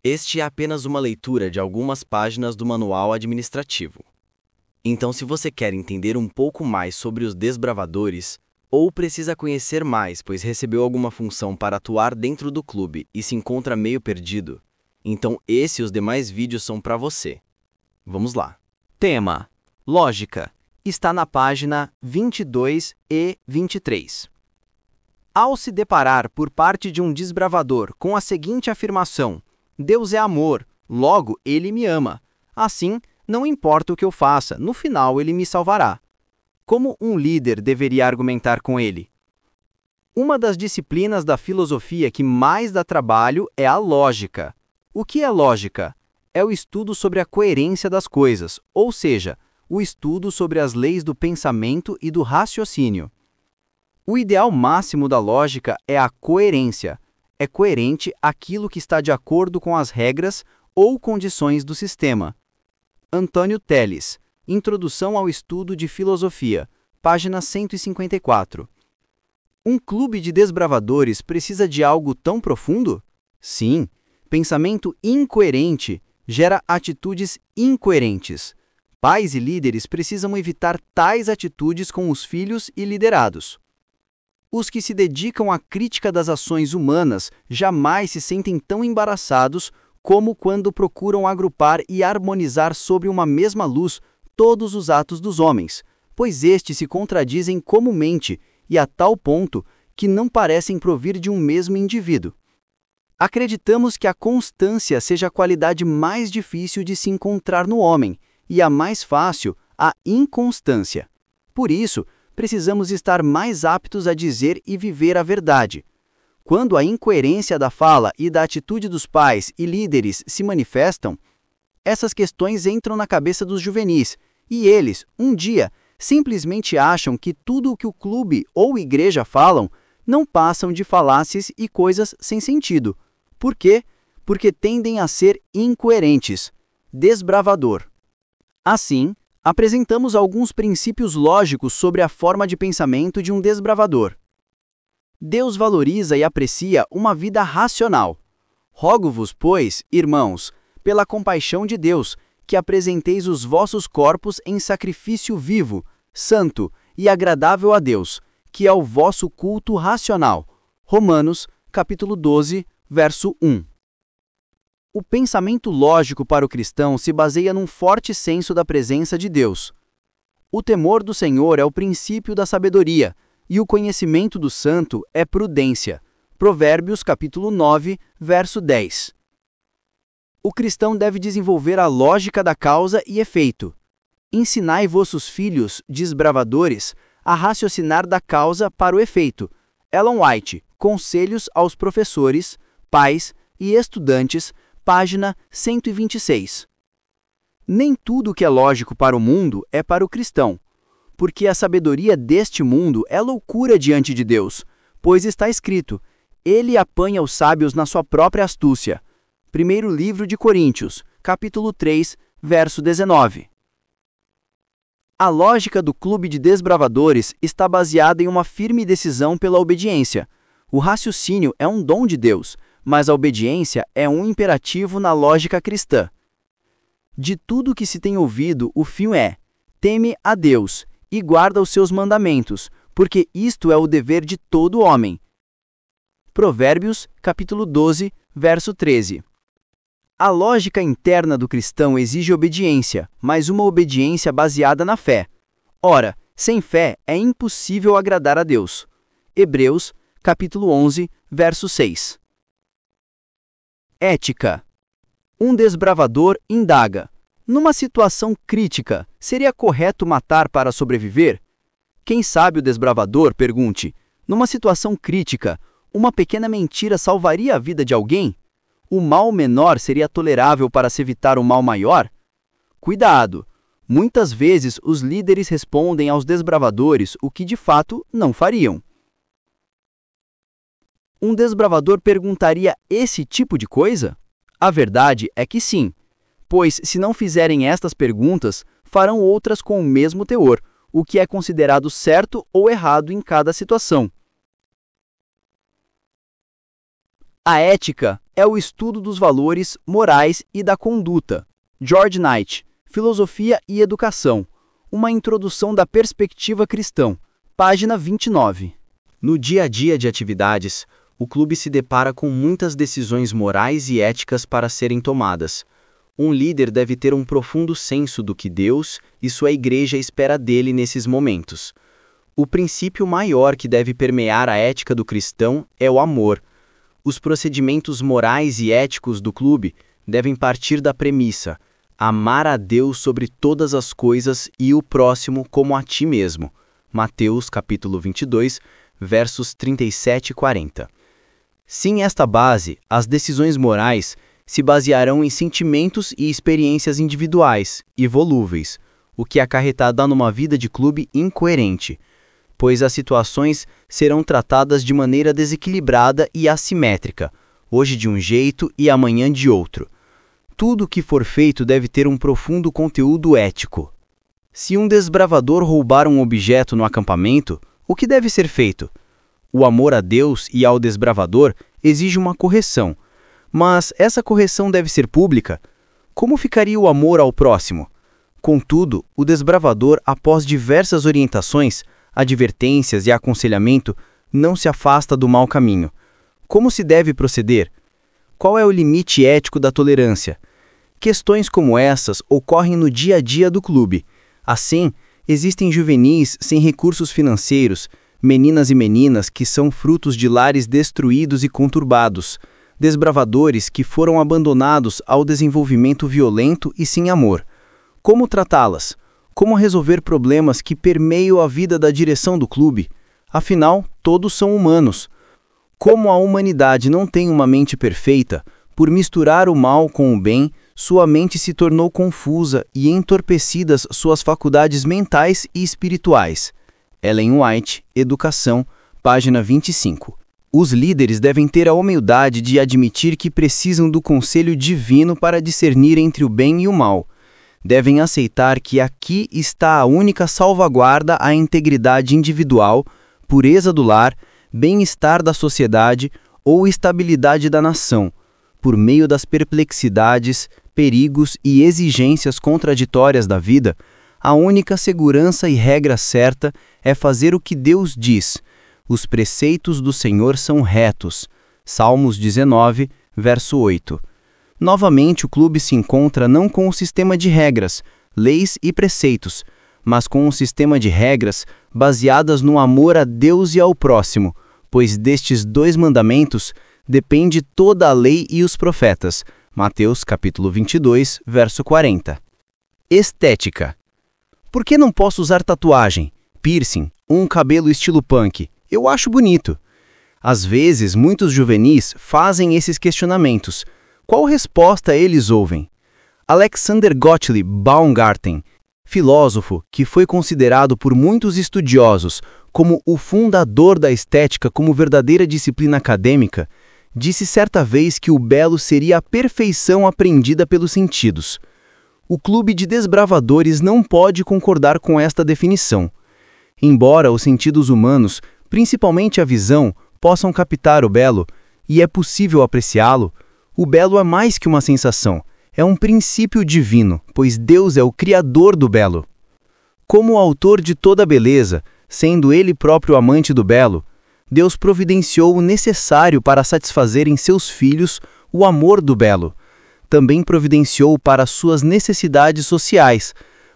Este é apenas uma leitura de algumas páginas do manual administrativo. Então, se você quer entender um pouco mais sobre os desbravadores, ou precisa conhecer mais, pois recebeu alguma função para atuar dentro do clube e se encontra meio perdido, então esse e os demais vídeos são para você. Vamos lá. Tema: Lógica. Está na página 22 e 23. Ao se deparar por parte de um desbravador com a seguinte afirmação: Deus é amor, logo ele me ama. Assim, não importa o que eu faça, no final ele me salvará. Como um líder deveria argumentar com ele? Uma das disciplinas da filosofia que mais dá trabalho é a lógica. O que é lógica? É o estudo sobre a coerência das coisas, ou seja, o estudo sobre as leis do pensamento e do raciocínio. O ideal máximo da lógica é a coerência. É coerente aquilo que está de acordo com as regras ou condições do sistema. Antônio Teles, Introdução ao Estudo de Filosofia, página 154. Um clube de desbravadores precisa de algo tão profundo? Sim, pensamento incoerente gera atitudes incoerentes. Pais e líderes precisam evitar tais atitudes com os filhos e liderados. Os que se dedicam à crítica das ações humanas jamais se sentem tão embaraçados como quando procuram agrupar e harmonizar sobre uma mesma luz todos os atos dos homens, pois estes se contradizem comumente e a tal ponto que não parecem provir de um mesmo indivíduo. Acreditamos que a constância seja a qualidade mais difícil de se encontrar no homem e a mais fácil, a inconstância. Por isso, precisamos estar mais aptos a dizer e viver a verdade. Quando a incoerência da fala e da atitude dos pais e líderes se manifestam, essas questões entram na cabeça dos juvenis e eles, um dia, simplesmente acham que tudo o que o clube ou igreja falam não passam de falácias e coisas sem sentido. Por quê? Porque tendem a ser incoerentes. Desbravador. Assim, apresentamos alguns princípios lógicos sobre a forma de pensamento de um desbravador. Deus valoriza e aprecia uma vida racional. Rogo-vos, pois, irmãos, pela compaixão de Deus, que apresenteis os vossos corpos em sacrifício vivo, santo e agradável a Deus, que é o vosso culto racional. Romanos, capítulo 12, verso 1. O pensamento lógico para o cristão se baseia num forte senso da presença de Deus. O temor do Senhor é o princípio da sabedoria, e o conhecimento do santo é prudência. Provérbios, capítulo 9, verso 10. O cristão deve desenvolver a lógica da causa e efeito. Ensinai vossos filhos, desbravadores, a raciocinar da causa para o efeito. Ellen White, Conselhos aos Professores, Pais e Estudantes, página 126. Nem tudo que é lógico para o mundo é para o cristão, porque a sabedoria deste mundo é loucura diante de Deus, pois está escrito: Ele apanha os sábios na sua própria astúcia. Primeiro livro de Coríntios, capítulo 3, verso 19. A lógica do clube de desbravadores está baseada em uma firme decisão pela obediência. O raciocínio é um dom de Deus, mas a obediência é um imperativo na lógica cristã. De tudo que se tem ouvido, o fim é: teme a Deus e guarda os seus mandamentos, porque isto é o dever de todo homem. Provérbios, capítulo 12, verso 13. A lógica interna do cristão exige obediência, mas uma obediência baseada na fé. Ora, sem fé é impossível agradar a Deus. Hebreus, capítulo 11, verso 6. Ética. Um desbravador indaga: numa situação crítica, seria correto matar para sobreviver? Quem sabe o desbravador pergunte: numa situação crítica, uma pequena mentira salvaria a vida de alguém? O mal menor seria tolerável para se evitar o mal maior? Cuidado! Muitas vezes os líderes respondem aos desbravadores o que de fato não fariam. Um desbravador perguntaria esse tipo de coisa? A verdade é que sim, pois se não fizerem estas perguntas, farão outras com o mesmo teor, o que é considerado certo ou errado em cada situação. A ética é o estudo dos valores morais e da conduta. George Knight, Filosofia e Educação. Uma introdução da perspectiva cristã. Página 29. No dia a dia de atividades, o clube se depara com muitas decisões morais e éticas para serem tomadas. Um líder deve ter um profundo senso do que Deus e sua igreja espera dele nesses momentos. O princípio maior que deve permear a ética do cristão é o amor. Os procedimentos morais e éticos do clube devem partir da premissa: amar a Deus sobre todas as coisas e o próximo como a ti mesmo. Mateus capítulo 22, versos 37 e 40. Sem esta base, as decisões morais se basearão em sentimentos e experiências individuais e volúveis, o que acarretará numa vida de clube incoerente, pois as situações serão tratadas de maneira desequilibrada e assimétrica, hoje de um jeito e amanhã de outro. Tudo o que for feito deve ter um profundo conteúdo ético. Se um desbravador roubar um objeto no acampamento, o que deve ser feito? O amor a Deus e ao desbravador exige uma correção, mas essa correção deve ser pública? Como ficaria o amor ao próximo? Contudo, o desbravador, após diversas orientações, advertências e aconselhamento, não se afasta do mau caminho. Como se deve proceder? Qual é o limite ético da tolerância? Questões como essas ocorrem no dia a dia do clube. Assim, existem juvenis sem recursos financeiros, meninas e meninas que são frutos de lares destruídos e conturbados, desbravadores que foram abandonados ao desenvolvimento violento e sem amor. Como tratá-las? Como resolver problemas que permeiam a vida da direção do clube? Afinal, todos são humanos. Como a humanidade não tem uma mente perfeita, por misturar o mal com o bem, sua mente se tornou confusa e entorpecidas suas faculdades mentais e espirituais. Ellen White, Educação, página 25. Os líderes devem ter a humildade de admitir que precisam do conselho divino para discernir entre o bem e o mal. Devem aceitar que aqui está a única salvaguarda à integridade individual, pureza do lar, bem-estar da sociedade ou estabilidade da nação, por meio das perplexidades, perigos e exigências contraditórias da vida. A única segurança e regra certa é fazer o que Deus diz. Os preceitos do Senhor são retos. Salmos 19, verso 8. Novamente, o clube se encontra não com um sistema de regras, leis e preceitos, mas com um sistema de regras baseadas no amor a Deus e ao próximo, pois destes dois mandamentos depende toda a lei e os profetas. Mateus capítulo 22, verso 40. Estética. Por que não posso usar tatuagem, piercing, um cabelo estilo punk? Eu acho bonito. Às vezes, muitos juvenis fazem esses questionamentos. Qual resposta eles ouvem? Alexander Gottlieb Baumgarten, filósofo que foi considerado por muitos estudiosos como o fundador da estética como verdadeira disciplina acadêmica, disse certa vez que o belo seria a perfeição apreendida pelos sentidos. O clube de desbravadores não pode concordar com esta definição. Embora os sentidos humanos, principalmente a visão, possam captar o belo, e é possível apreciá-lo, o belo é mais que uma sensação, é um princípio divino, pois Deus é o criador do belo. Como o autor de toda a beleza, sendo ele próprio amante do belo, Deus providenciou o necessário para satisfazer em seus filhos o amor do belo. Também providenciou para suas necessidades sociais,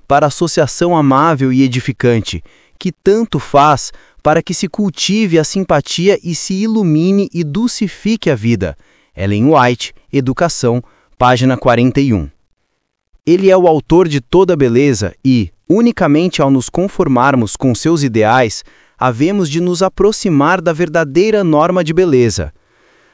para a associação amável e edificante, que tanto faz para que se cultive a simpatia e se ilumine e dulcifique a vida. Ellen White, Educação, página 41. Ele é o autor de toda a beleza e, unicamente ao nos conformarmos com seus ideais, havemos de nos aproximar da verdadeira norma de beleza.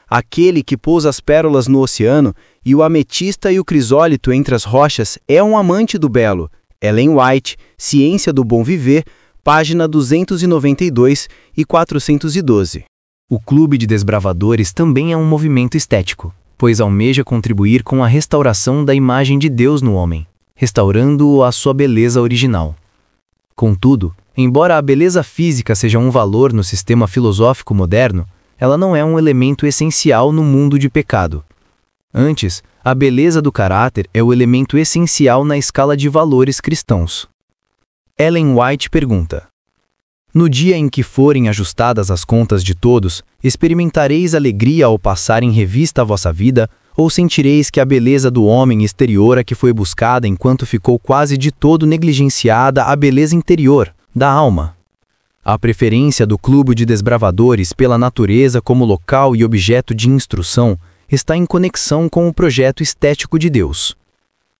Aquele que pôs as pérolas no oceano e o ametista e o crisólito entre as rochas é um amante do belo. Ellen White, Ciência do Bom Viver, página 292 e 412. O Clube de Desbravadores também é um movimento estético, pois almeja contribuir com a restauração da imagem de Deus no homem, restaurando-o à sua beleza original. Contudo, embora a beleza física seja um valor no sistema filosófico moderno, ela não é um elemento essencial no mundo de pecado. Antes, a beleza do caráter é o elemento essencial na escala de valores cristãos. Ellen White pergunta: no dia em que forem ajustadas as contas de todos, experimentareis alegria ao passar em revista a vossa vida, ou sentireis que a beleza do homem exterior a que foi buscada enquanto ficou quase de todo negligenciada a beleza interior, da alma? A preferência do clube de desbravadores pela natureza como local e objeto de instrução está em conexão com o projeto estético de Deus.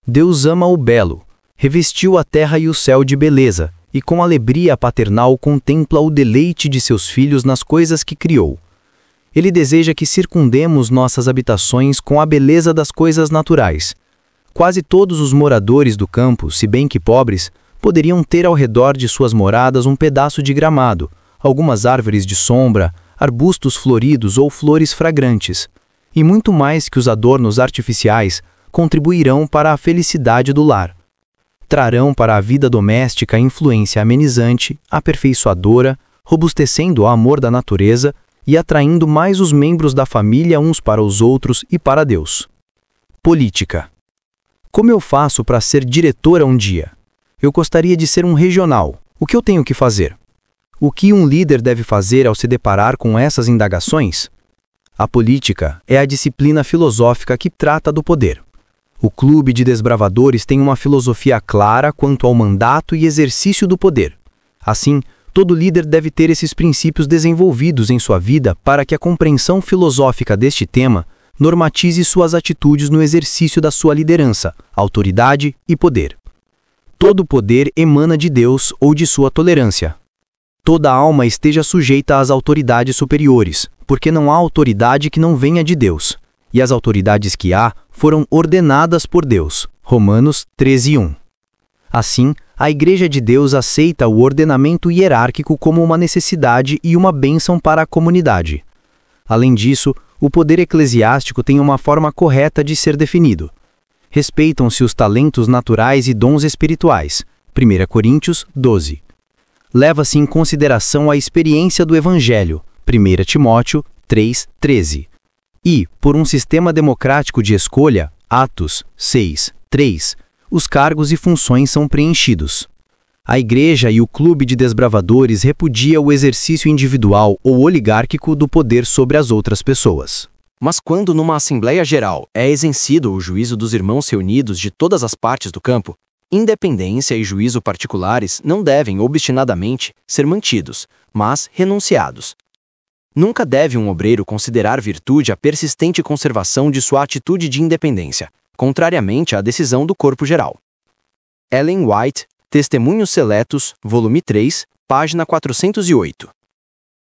Deus ama o belo, revestiu a terra e o céu de beleza, e com alegria paternal contempla o deleite de seus filhos nas coisas que criou. Ele deseja que circundemos nossas habitações com a beleza das coisas naturais. Quase todos os moradores do campo, se bem que pobres, poderiam ter ao redor de suas moradas um pedaço de gramado, algumas árvores de sombra, arbustos floridos ou flores fragrantes, e muito mais que os adornos artificiais contribuirão para a felicidade do lar. Trarão para a vida doméstica influência amenizante, aperfeiçoadora, robustecendo o amor da natureza e atraindo mais os membros da família uns para os outros e para Deus. Política. Como eu faço para ser diretora um dia? Eu gostaria de ser um regional. O que eu tenho que fazer? O que um líder deve fazer ao se deparar com essas indagações? A política é a disciplina filosófica que trata do poder. O clube de desbravadores tem uma filosofia clara quanto ao mandato e exercício do poder. Assim, todo líder deve ter esses princípios desenvolvidos em sua vida para que a compreensão filosófica deste tema normatize suas atitudes no exercício da sua liderança, autoridade e poder. Todo poder emana de Deus ou de sua tolerância. Toda alma esteja sujeita às autoridades superiores, porque não há autoridade que não venha de Deus, e as autoridades que há foram ordenadas por Deus. Romanos 13:1. Assim, a Igreja de Deus aceita o ordenamento hierárquico como uma necessidade e uma bênção para a comunidade. Além disso, o poder eclesiástico tem uma forma correta de ser definido. Respeitam-se os talentos naturais e dons espirituais. 1 Coríntios 12. Leva-se em consideração a experiência do Evangelho. 1 Timóteo 3:13. E, por um sistema democrático de escolha, Atos 6:3, os cargos e funções são preenchidos. A Igreja e o clube de desbravadores repudia o exercício individual ou oligárquico do poder sobre as outras pessoas. Mas quando numa Assembleia Geral é exercido o juízo dos irmãos reunidos de todas as partes do campo, independência e juízo particulares não devem obstinadamente ser mantidos, mas renunciados. Nunca deve um obreiro considerar virtude a persistente conservação de sua atitude de independência, contrariamente à decisão do corpo geral. Ellen White, Testemunhos Seletos, volume 3, página 408.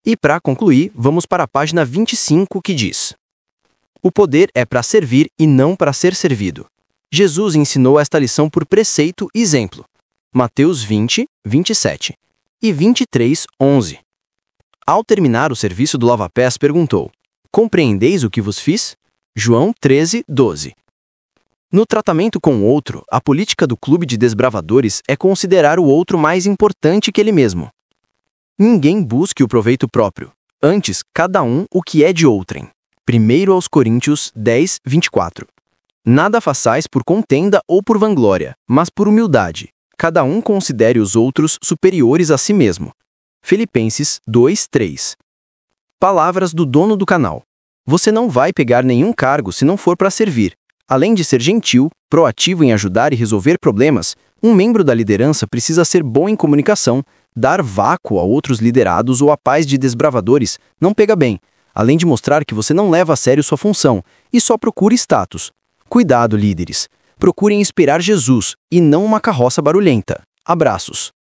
E para concluir, vamos para a página 25, que diz: o poder é para servir e não para ser servido. Jesus ensinou esta lição por preceito e exemplo. Mateus 20, 27 e 23, 11. Ao terminar o serviço do lava-pés, perguntou: compreendeis o que vos fiz? João 13, 12. No tratamento com o outro, a política do clube de desbravadores é considerar o outro mais importante que ele mesmo. Ninguém busque o proveito próprio, antes cada um o que é de outrem. 1 aos Coríntios 10, 24. Nada façais por contenda ou por vanglória, mas por humildade. Cada um considere os outros superiores a si mesmo. Filipenses 2, 3. Palavras do dono do canal. Você não vai pegar nenhum cargo se não for para servir. Além de ser gentil, proativo em ajudar e resolver problemas, um membro da liderança precisa ser bom em comunicação, dar vácuo a outros liderados ou a paz de desbravadores não pega bem, além de mostrar que você não leva a sério sua função e só procura status. Cuidado, líderes. Procurem inspirar Jesus e não uma carroça barulhenta. Abraços.